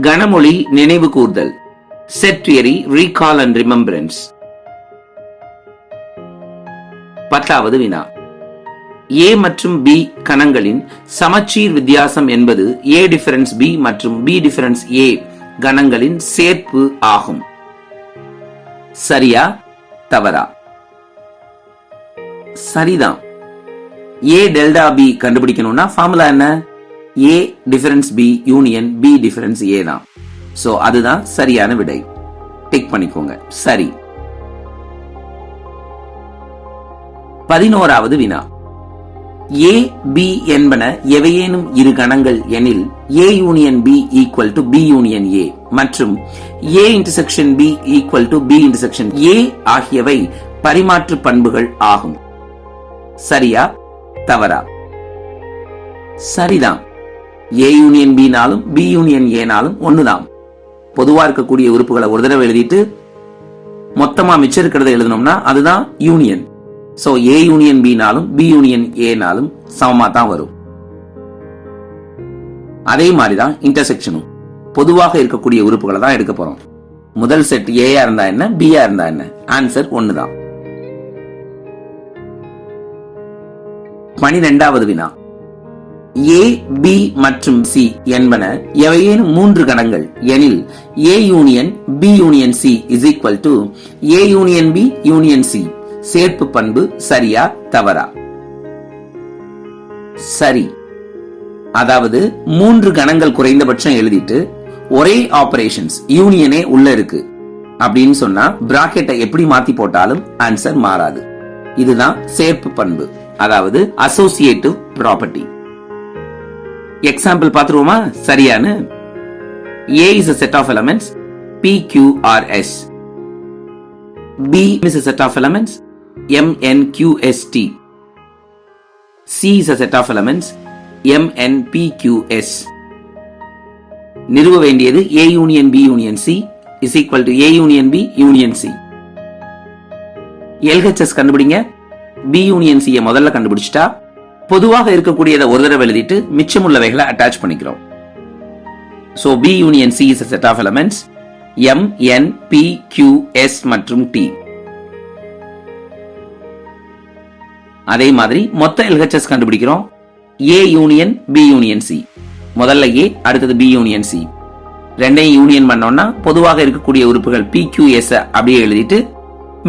கணமொழி நினைவு கூர்தல். Set theory, recall and remembrance. 10வது வினா. A மற்றும் B கணங்களின் சமச்சீர் வித்தியாசம் என்பது A டிஃபரன்ஸ் B மற்றும் B டிஃபரன்ஸ் A கணங்களின் சேர்ப்பு ஆகும். சரியா தவறா? சரிதான். A டெல்டா B கண்டுபிடிக்கணும்னா ஃபார்முலா என்ன? A difference B union B difference A தான். சோ அதுதான் சரியான விடை. டிக் பண்ணிக்கோங்க. சரி. 11வது வினா. A, B என்பன எவையேனும் இரு கணங்கள் எனில் A union B equal to B union A மற்றும் A intersection B equal to B intersection A ஆகியவை பரிமாற்று பண்புகள் ஆகும். சரியா தவறா? சரிதான். A யூனியன் B நாலும் B யூனியன் A நாலும் ஒண்ணுதான். பொதுவா இருக்கக்கூடிய உறுப்புகளை ஒரு தடவை எழுதிட்டு மொத்தமா மிச்சம் இருக்கிறத எழுதணும்னா அதுதான் union. So A union B நாலும் B யூனியன் A நாலும் சமமா தான் வரும். அதே மாதிரிதான் இன்டர்செக்ஷனும். பொதுவாக இருக்கக்கூடிய உறுப்புகளை தான் எடுக்க போறோம். முதல் செட் A இருந்தா என்ன, B இருந்தா என்ன, ஆன்சர் ஒண்ணுதான். 12வது வினா. A, B மற்றும் C என்பன எவையேனும் மூன்று கணங்கள் எனில் A union B union C is equal to A union B union C சேர்ப்பு பண்பு. சரியா தவறா? சரி. அதாவது மூன்று கணங்கள் குறைந்தபட்சம் எழுதிட்டு ஒரே ஆபரேஷன்ஸ் யூனியனே உள்ள இருக்கு அப்படின்னு சொன்னா பிராக்கெட்டை எப்படி மாத்தி போட்டாலும் ஆன்சர் மாறாது. இதுதான் சேர்ப்பு பண்பு, அதாவது அசோசியேட்டிவ் ப்ராப்பர்ட்டி. எக்ஸாம்பிள் பாத்துருவோமா? சரியானு. A is a set of elements P, Q, R, S. B is a set of elements M, N, Q, S, T. C is a set of elements M, N, P, Q, S. நிறுவ வேண்டியது A union B union C is equal to A union B union C. LHS கண்டுபிடிங்க. B union C முதல்ல கண்டுபிடிச்சிட்டா பொதுவாக இருக்கக்கூடியதை ஒரு தடவை எழுதிட்டு மிச்சமுள்ளவைகளை attach பண்ணிக்கிறோம். So B union C is a set of elements M, N, P, Q, S மற்றும் T. அதே மாதிரி மொத்த LHS கண்டுபிடிக்கிறோம். A union B union C. முதல்ல A, அடுத்தது B யூனியன் C. ரெண்டையும் யூனியன் பண்ணோம்னா பொதுவாக இருக்கக்கூடிய உறுப்புகள் P, Q, S அப்படியே எழுதிட்டு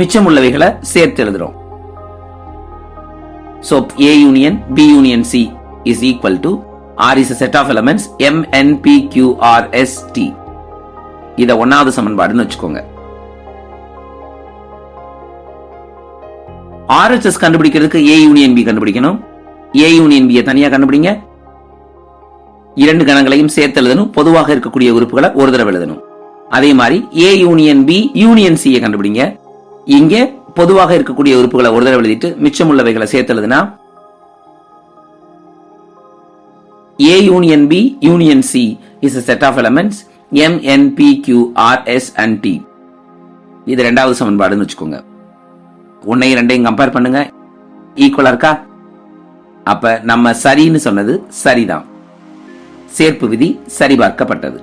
மிச்சமுள்ளவைகளை சேர்த்து எழுதுறோம். So A union B union C is equal to R is a set of elements M, N, P, Q, R, S, T. இத ஒன்னாவது சமன்பாடுன்னு வச்சுக்கோங்க. RHS கண்டுபிடிக்கிறதுக்கு A யூனியன் B கண்டுபிடிக்கணும். A யூனியன் B தனியா கண்டுபிடிங்க. இரண்டு கணங்களையும் சேர்த்து எழுதணும். பொதுவாக இருக்கக்கூடிய உறுப்புகளை ஒரு தடவை எழுதணும். அதே மாதிரி A union B union C கண்டுபிடிங்க. இங்கே பொதுவாக இருக்கக்கூடிய உறுப்புகளை ஒரு தடவை எழுதிட்டு மிச்சமுள்ளவைகளை சேர்த்து எழுதுனா A union B union C is a set of elements M, N, P, Q, R, S and T. இது இரண்டாவது சமன்பாடுன்னு வச்சுக்கோங்க. ஒன்னையும் ரெண்டையும் கம்பேர் பண்ணுங்க. ஈக்குவலா இருக்கா? அப்ப நம்ம சரின்னு சொன்னது சரிதான். சேர்ப்பு விதி சரிபார்க்கப்பட்டது.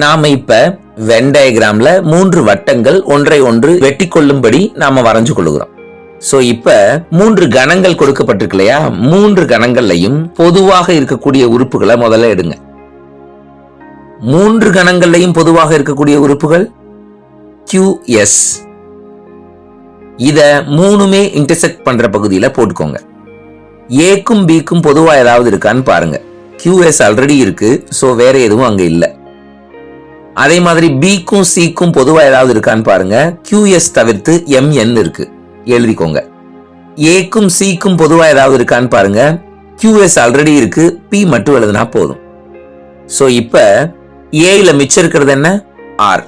நாம இப்ப வென் டயகிராம்ல மூன்று வட்டங்கள் ஒன்றை ஒன்று வெட்டி கொள்ளும்படி நாம வரைஞ்சு கொள்ளுகிறோம். சோ இப்ப மூன்று கணங்கள் கொடுக்கப்பட்டிருக்கு இல்லையா? மூன்று கணங்கள்லையும் பொதுவாக இருக்கக்கூடிய உறுப்புகளை முதல்ல எடுங்க. மூன்று கணங்கள்லையும் பொதுவாக இருக்கக்கூடிய உறுப்புகள் QS. இத மூணுமே இன்டர்செக்ட் பண்ற பகுதியில போட்டுக்கோங்க. Aக்கும் Bக்கும் பொதுவா ஏதாவது இருக்கான்னு பாருங்க. QS ஆல்ரெடி இருக்கு, சோ வேற எதுவும் அங்க இல்ல. அதே மாதிரி Bக்கும் Cக்கும் பொதுவா ஏதாவது இருக்கான்னு பாருங்க. QS தவிர்த்து MN இருக்கு, எழுதிக்கோங்க. Aக்கும் Cக்கும் பொதுவா ஏதாவது இருக்கான்னு பாருங்க. QS ஆல்ரெடி இருக்கு, P மட்டும் எழுதினா போதும். சோ இப்ப Aல மிச்சம் இருக்கிறது என்ன? R.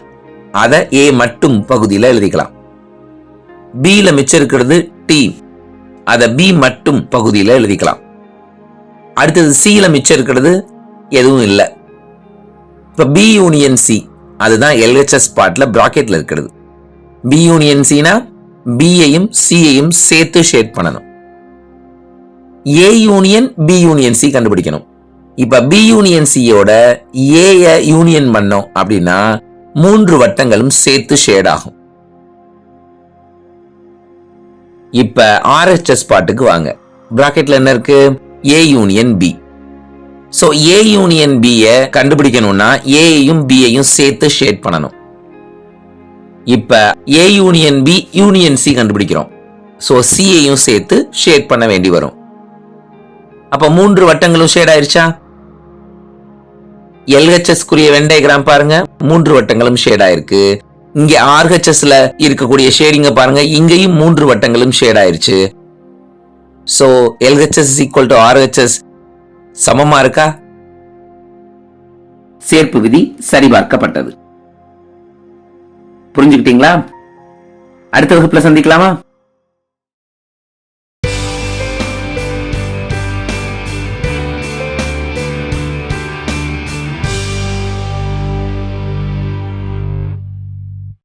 அத A மட்டும் பகுதியில எழுதிக்கலாம். Bல மிச்சம் இருக்கிறது T. அத B மட்டும் பகுதியில எழுதிக்கலாம். அடுத்தது Cல மிச்சம் இருக்கிறது எதுவும் இல்ல. இப்ப B யூனியன் C அதுதான் LHS பார்ட்ல பிராக்கெட்ல இருக்கிறது. B யூனியன் Cனா B-யையும் C-யையும் சேர்த்து ஷேட் பண்ணணும். A union B union C கண்டுபிடிக்கணும். இப்ப பி யூனியன் சியோட ஏய யூனியன் பண்ணோம் அப்படின்னா 3 வட்டங்களும் சேர்த்து ஷேட் ஆகும். இப்ப RHS பாட்டுக்கு வாங்க. பிராக்கெட்ல என்ன இருக்கு? A union B. So A union B கண்டுபிடிக்கணும்னா ஏயும் பியையும் சேர்த்து ஷேட் பண்ணணும். இப்ப A union B union C கண்டுபிடிக்கிறோம். சோ சியையும் சேர்த்து ஷேட் பண்ண வேண்டி வரும். அப்ப 3 வட்டங்களும் ஷேட் ஆயிருச்சா? LHS குரிய வென் டயகிராம் பாருங்க, 3 வட்டங்களும் ஷேட் ஆயிருக்கு. இங்க RHSல இருக்கக்கூடிய ஷேடிங்க பாருங்க, இங்கேயும் 3 வட்டங்களும் ஷேட் ஆயிருச்சு. So LHS is equal to RHS சமமா இருக்கா? சேர்ப்பு விதி சரிபார்க்கப்பட்டது. புரிஞ்சுக்கிட்டீங்களா? அடுத்த வகுப்புல சந்திக்கலாமா?